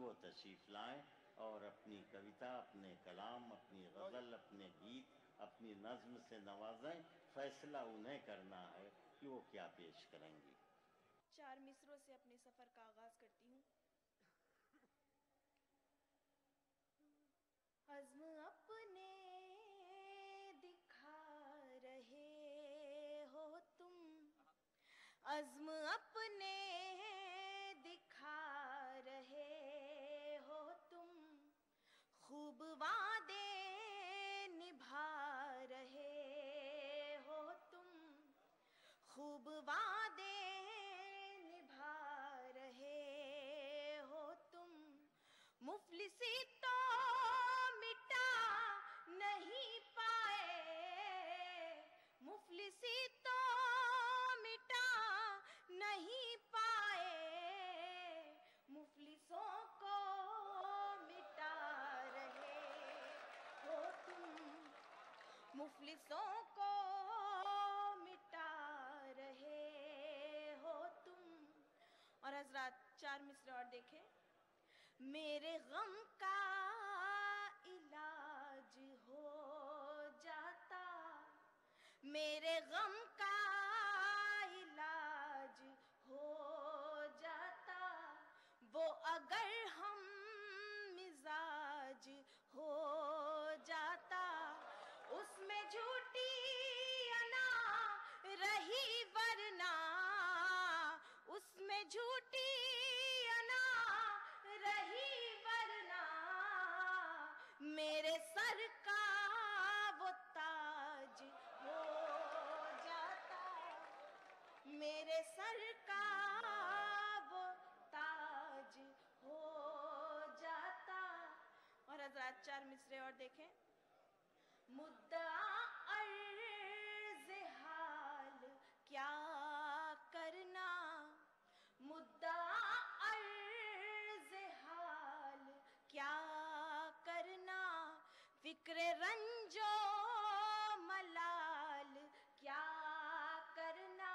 वो तशरीफ़ लाएं और अपनी कविता, अपने कलाम, अपनी गज़ल, अपने गीत, अपनी नज़्म से नवाजें। फैसला उन्हें करना है कि वो क्या पेश करेंगी। 4 मिसरों से अपने सफ़र का आगाज करती हूँ। अज़्म अपने दिखा रहे हो तुम, अज़्म अपने दिखा रहे हो तुम, खूब वादे निभा रहे हो तुम, खूब वादे निभा रहे हो तुम। मुफलिसी तो मिटा नहीं पाए, मुफलिसी तो मिटा नहीं पाए, मुफलिसों को मिटा रहे हो तुम, मुफलिसों को मिटा रहे हो तुम। और हजरात 4 मिसरे और देखें। मेरे गम का इलाज हो जाता, मेरे गम का इलाज हो जाता, वो अगर हम मिजाज हो जाता। उसमें झूठी अना रही वरना, उसमें झूठी अना रही वरना, मेरे सर का वो ताज हो जाता, मेरे सर का वो ताज हो जाता। और हजरात 4 मिसरे और देखें। मुद्दा अर्ज़ हाल क्या करना, मुद्दा अर्ज़ हाल क्या करना, फिक्र रंजो मलाल क्या करना।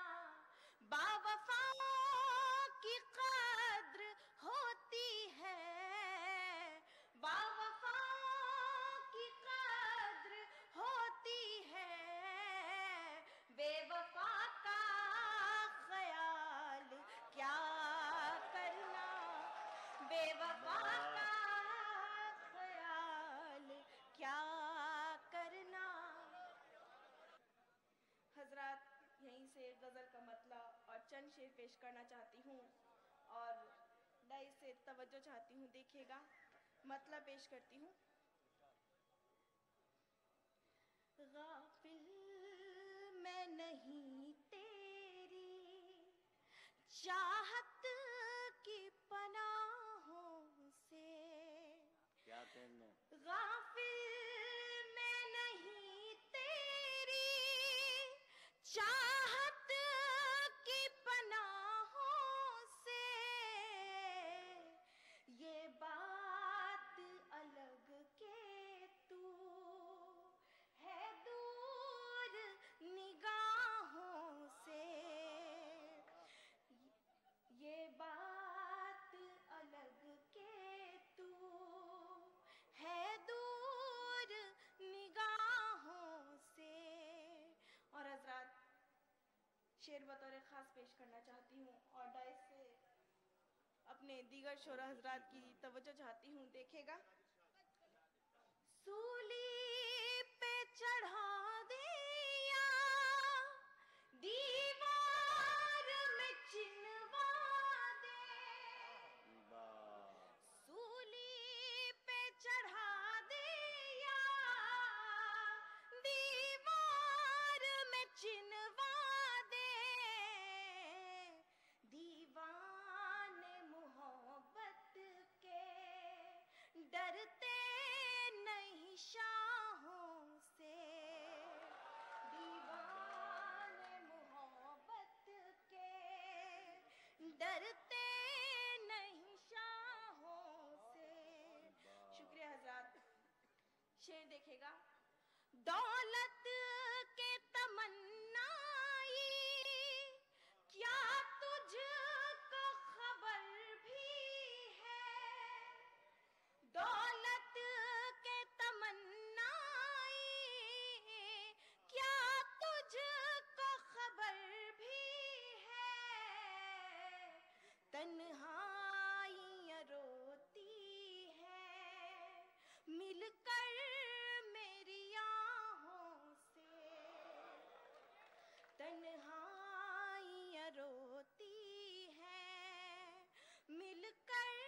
बावफाओं की कद्र होती है, बावफाओं की कद्र होती है, बेवफा का ख्याल क्या करना, बेवफा का ख्याल क्या करना। हजरात यहीं से गज़ल का मतलब और चंद शेर पेश करना चाहती हूँ और डाई से तवज्जो चाहती हूँ। देखिएगा, मतलब पेश करती हूँ। गाफिल मैं नहीं तेरी चाहत की पनाहों से, क्या कहने? गाफिल मैं नहीं तेरी चाहत की पनाहों से, ये बात अलग के तू है दूर निगाहों से, ये बात अलग के तू है दूर निगाहों से। और हजरात शेर बतौर ख़ास पेश करना चाहती हूँ और डाइस से अपने दीगर शोरा हजरात की तवज्जो चाहती हूँ। देखेगा, सूली पे चढ़ा दिया, दीवार में चिनवा दे, सूली पे चढ़ा दिया, दीवार में चिनवा दे, दीवाने मोहब्बत के डरते नहीं शाहों से, दीवाने मोहब्बत के डरते नहीं शाहों से। शुक्रिया हजरात। शेर देखेगा, दौलत के तमन्नाई क्या तुझको खबर भी है, रोती है, मिलकर